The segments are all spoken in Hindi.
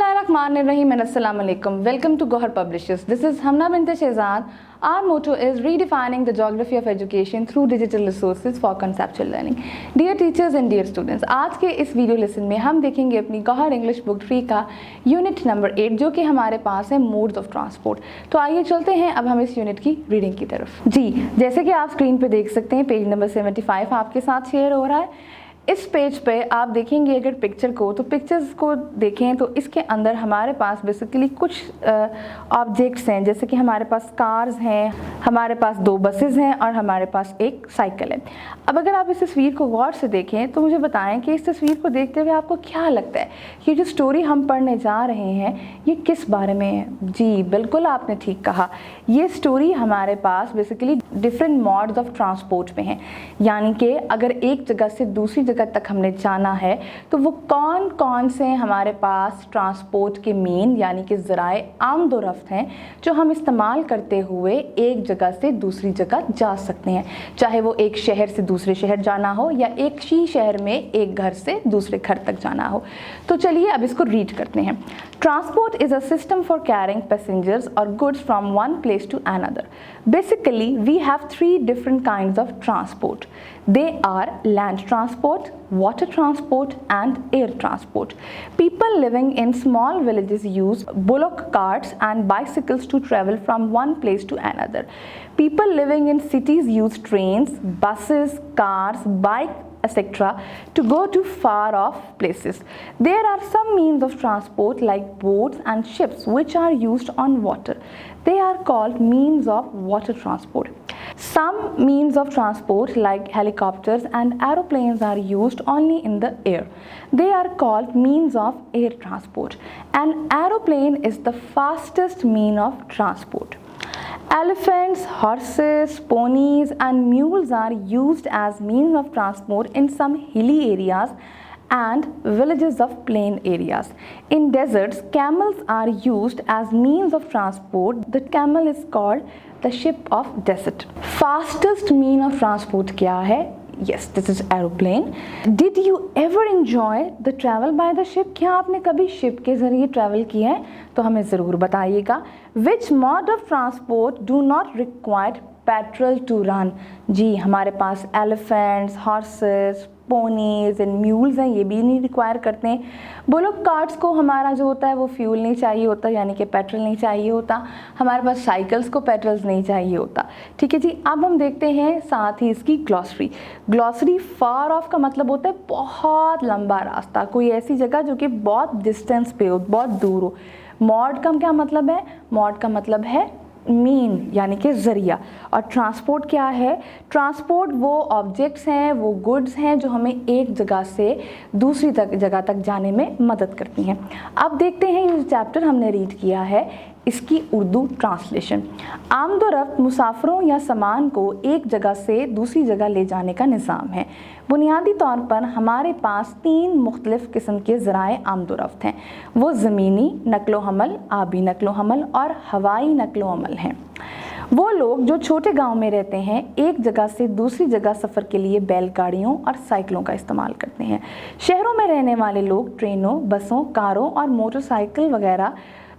Bismillahirrahmanirrahim and Assalamualaikum. Welcome to Gohar Publishers. This is Hamna bint Shehzad. Our motto is redefining the geography of education through digital resources for conceptual learning. Dear teachers and dear students, आज के इस वीडियो लेसन में हम देखेंगे अपनी गौहर इंग्लिश बुक 3 का यूनिट नंबर 8 जो कि हमारे पास है मोड्स ऑफ ट्रांसपोर्ट। तो आइए चलते हैं अब हम इस यूनिट की रीडिंग की तरफ। जी, जैसे कि आप स्क्रीन पे देख सकते हैं पेज नंबर 75 आपके साथ शेयर हो रहा है। इस पेज पे आप देखेंगे अगर पिक्चर को, तो पिक्चर्स को देखें तो इसके अंदर हमारे पास बेसिकली कुछ ऑब्जेक्ट्स हैं, जैसे कि हमारे पास कार्स हैं, हमारे पास 2 बसेस हैं और हमारे पास एक साइकिल है। अब अगर आप इस तस्वीर को गौर से देखें तो मुझे बताएं कि इस तस्वीर को देखते हुए आपको क्या लगता है कि जो स्टोरी हम पढ़ने जा रहे हैं ये किस बारे में है। जी बिल्कुल, आपने ठीक कहा, ये स्टोरी हमारे पास basically different modes of transport में है। यानी कि अगर एक जगह से दूसरी जगह तक हमने जाना है तो वो कौन कौन से हमारे पास ट्रांसपोर्ट के मीन यानी कि ज़राए आमदोरफ्त हैं जो हम इस्तेमाल करते हुए एक जगह से दूसरी जगह जा सकते हैं, चाहे वो एक शहर से दूसरे शहर जाना हो या एक ही शहर में एक घर से दूसरे घर तक जाना हो। तो चलिए अब इसको रीड करते हैं। Transport is a system for carrying passengers और goods from one place to another. Basically, we have 3 different kinds of transport. They are land transport, water transport and air transport. People living in small villages use bullock carts and bicycles to travel from one place to another. People living in cities use trains, buses, cars, bikes, etc. to go to far off places. There are some means of transport like boats and ships which are used on water. They are called means of water transport. Some means of transport like helicopters and aeroplanes are used only in the air. They are called means of air transport. An aeroplane is the fastest mean of transport. Elephants, horses, ponies and mules are used as means of transport in some hilly areas and villages of plain areas. In deserts, camels are used as means of transport. The camel is called the ship of desert. Fastest mean of transport क्या है? Yes, this is aeroplane. Did you ever enjoy the travel by the ship? क्या आपने कभी शिप के ज़रिए ट्रैवल किया है? तो हमें ज़रूर बताइएगा। Which mode of transport do not require petrol to run? जी, हमारे पास elephants, horses, ponies and mules हैं, ये भी नहीं रिक्वायर करते हैं। बुलोक कार्ट्स को हमारा जो होता है वो फ्यूल नहीं चाहिए होता, यानी कि पेट्रोल नहीं चाहिए होता। हमारे पास साइकिल्स को पेट्रोल्स नहीं चाहिए होता। ठीक है जी, अब हम देखते हैं साथ ही इसकी ग्लॉसरी। ग्लॉसरी फार ऑफ का मतलब होता है बहुत लंबा रास्ता, कोई ऐसी जगह जो कि बहुत डिस्टेंस पे हो, बहुत दूर हो। मॉड का क्या मतलब है? मॉड का मतलब है मीन यानी कि ज़रिया। और ट्रांसपोर्ट क्या है? ट्रांसपोर्ट वो ऑब्जेक्ट्स हैं, वो गुड्स हैं जो हमें एक जगह से दूसरी जगह तक जाने में मदद करती हैं। अब देखते हैं ये चैप्टर हमने रीड किया है, इसकी उर्दू ट्रांसलेशन। आमदोरफ्त मुसाफिरों या सामान को एक जगह से दूसरी जगह ले जाने का निज़ाम है। बुनियादी तौर पर हमारे पास 3 मुख्तलिफ़ किस्म के ज़राए आमदोरफ्त हैं। वो ज़मीनी नक्लो हमल, आबी नक्लो हमल और हवाई नक्लो हमल हैं। वो लोग जो छोटे गांव में रहते हैं एक जगह से दूसरी जगह सफ़र के लिए बैलगाड़ियों और साइकिलों का इस्तेमाल करते हैं। शहरों में रहने वाले लोग ट्रेनों, बसों, कारों और मोटरसाइकिल वगैरह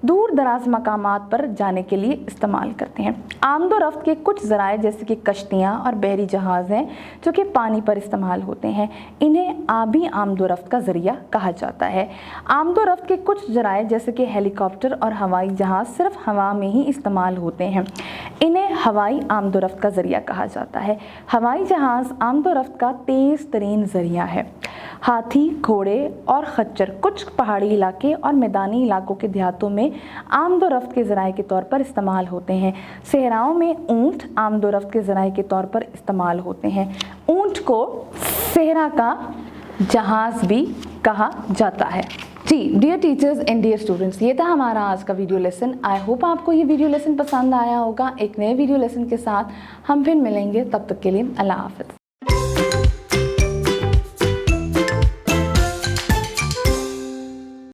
दूर दराज मकामात पर जाने के लिए इस्तेमाल करते हैं। आमदोरफ्त के कुछ ज़राए जैसे कि कश्तियाँ और बहरी जहाज़ हैं जो कि पानी पर इस्तेमाल होते हैं, इन्हें आबी आमदोरफ्त का ज़रिया कहा जाता है। आमदोरफ्त के कुछ ज़राए जैसे कि हेलीकॉप्टर और हवाई जहाज़ सिर्फ हवा में ही इस्तेमाल होते हैं, इन्हें हवाई आमदोरफ्त का ज़रिया कहा जाता है। हवाई जहाज़ आमदोरफ्त का तेज़ तरीन ज़रिया है। हाथी, घोड़े और खच्चर कुछ पहाड़ी इलाके और मैदानी इलाकों के देहातों में आमदोरफ्त के ज़राए के तौर पर इस्तेमाल होते हैं। सहराओं में ऊँट आमदोरफ्त के ज़राए के तौर पर इस्तेमाल होते हैं। ऊँट को सहरा का जहाज़ भी कहा जाता है। जी dear teachers and dear students, ये था हमारा आज का वीडियो लेसन। आई होप आपको ये वीडियो लेसन पसंद आया होगा। एक नए वीडियो लेसन के साथ हम फिर मिलेंगे, तब तक के लिए अल्लाह हाफ़िज़।